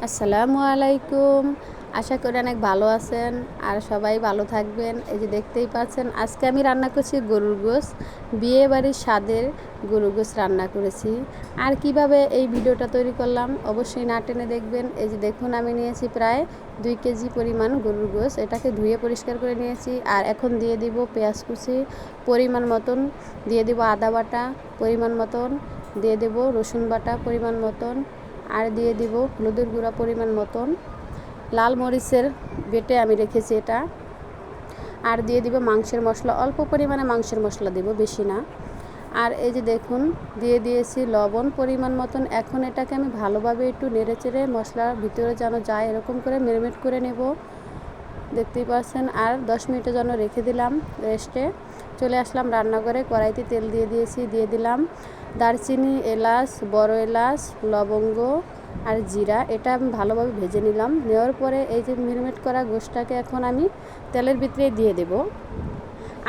আসসালামু আলাইকুম। আশা করি অনেক ভালো আছেন আর সবাই ভালো থাকবেন। এই যে দেখতেই পাচ্ছেন আজকে আমি রান্না করছি গরুর গোশ। বিয়েবাড়ির স্বাদের গরুর গোশ রান্না করেছি। আর কিভাবে এই ভিডিওটা তৈরি করলাম অবশ্যই না টেনে দেখবেন। এই যে দেখুন আমি নিয়েছি প্রায় 2 কেজি পরিমাণ গরুর গোশ। এটাকে ধুয়ে পরিষ্কার করে নিয়েছি। আর এখন দিয়ে দিব পেঁয়াজ কুচি পরিমাণ মতন, দিয়ে দিব আদা বাটা পরিমাণ মতন, দিয়ে দেব রসুন বাটা পরিমাণ মতন, আর দিয়ে দিব হলুদের গুঁড়া পরিমাণ মতন, লাল মরিচের বেটে আমি রেখেছি এটা, আর দিয়ে দিব মাংসের মশলা, অল্প পরিমাণে মাংসের মশলা দেব, বেশি না। আর এই যে দেখুন দিয়ে দিয়েছি লবণ পরিমাণ মতন। এখন এটাকে আমি ভালোভাবে একটু নেড়ে চেড়ে মশলার ভিতরে যেন যায় এরকম করে মেরিনেট করে নেব, দেখতেই পাচ্ছেন। আর 10 মিনিটের জন্য রেখে দিলাম রেস্টে। চলে আসলাম রান্নাঘরে, কড়াইতে তেল দিয়ে দিয়েছি, দিয়ে দিলাম দারচিনি, এলাচ, বড় এলাচ, লবঙ্গ আর জিরা। এটা আমি ভালোভাবে ভেজে নিলাম। নেওয়ার পরে এই যে মেরিনেট করা গোশটাকে এখন আমি তেলের ভিতরে দিয়ে দেব,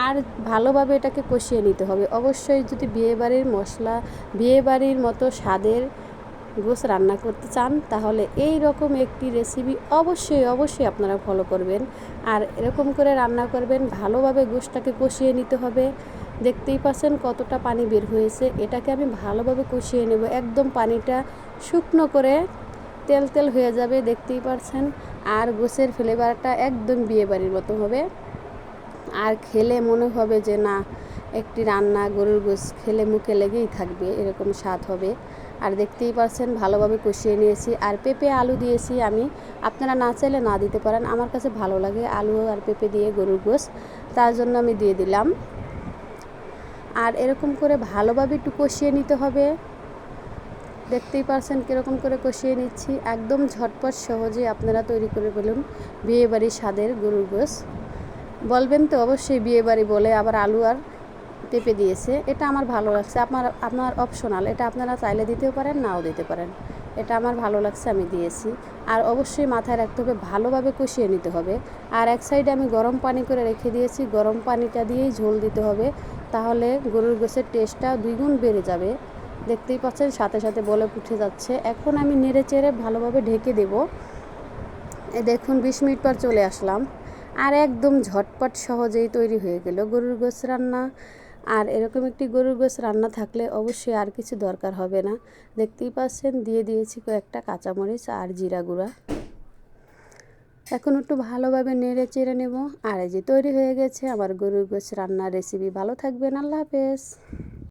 আর ভালোভাবে এটাকে কষিয়ে নিতে হবে। অবশ্যই যদি বিয়েবাড়ির মশলা, বিয়েবাড়ির মতো স্বাদের গোশ রান্না করতে চান তাহলে এই রকম একটি রেসিপি অবশ্যই আপনারা ফলো করবেন, আর এরকম করে রান্না করবেন। ভালোভাবে গোশটাকে কষিয়ে নিতে হবে। দেখতেই পাচ্ছেন কতটা পানি বের হয়েছে। এটাকে আমি ভালোভাবে কষিয়ে নেব, একদম পানিটা শুকনো করে তেল তেল হয়ে যাবে, দেখতেই পাচ্ছেন। আর গোশের ফ্লেভারটা একদম বিয়েবাড়ির মতো হবে, আর খেলে মনে হবে যে না, একটি রান্না গরুর গোশ খেলে মুখে লেগেই থাকবে, এরকম স্বাদ হবে। আর দেখতেই পাচ্ছেন ভালোভাবে কষিয়ে নিয়েছি। আর পেঁপে আলু দিয়েছি আমি, আপনারা না চাইলে না দিতে পারেন। আমার কাছে ভালো লাগে আলু আর পেঁপে দিয়ে গরুর গোশ, তার জন্য আমি দিয়ে দিলাম। আর এরকম করে ভালোভাবে একটু কষিয়ে নিতে হবে। দেখতেই পাচ্ছেন কীরকম করে কষিয়ে নিচ্ছি। একদম ঝটপট সহজে আপনারা তৈরি করে ফেলুন বিয়েবাড়ির স্বাদের গরুর গোশ। বলবেন তো অবশ্যই বিয়েবাড়ি বলে আবার আলু আর পেঁপে দিয়েছে, এটা আমার ভালো লাগছে। আপনার অপশনাল, এটা আপনারা চাইলে দিতেও পারেন, নাও দিতে পারেন। এটা আমার ভালো লাগছে, আমি দিয়েছি। আর অবশ্যই মাথায় রাখতে হবে ভালোভাবে কষিয়ে নিতে হবে। আর এক সাইডে আমি গরম পানি করে রেখে দিয়েছি, গরম পানিটা দিয়েই ঝোল দিতে হবে, তাহলে গরুর গোশের টেস্টটা 2 গুণ বেড়ে যাবে। দেখতেই পাচ্ছেন সাথে সাথে বলে উঠে যাচ্ছে। এখন আমি নেড়ে চেড়ে ভালোভাবে ঢেকে দেব। দেখুন 20 মিনিট পর চলে আসলাম, আর একদম ঝটপট সহজেই তৈরি হয়ে গেল গরুর গোশ রান্না। আর এরকম একটি গরুর গোশ রান্না থাকলে অবশ্যই আর কিছু দরকার হবে না। দেখতেই পাচ্ছেন দিয়ে দিয়েছি কয়েকটা কাঁচামরিচ আর জিরা গুঁড়া। এখন একটু ভালোভাবে নেড়ে চেড়ে নেব। আর এই যে তৈরি হয়ে গেছে আমার গরুর গোশ রান্নার রেসিপি। ভালো থাকবেন, আল্লাহ হাফেজ।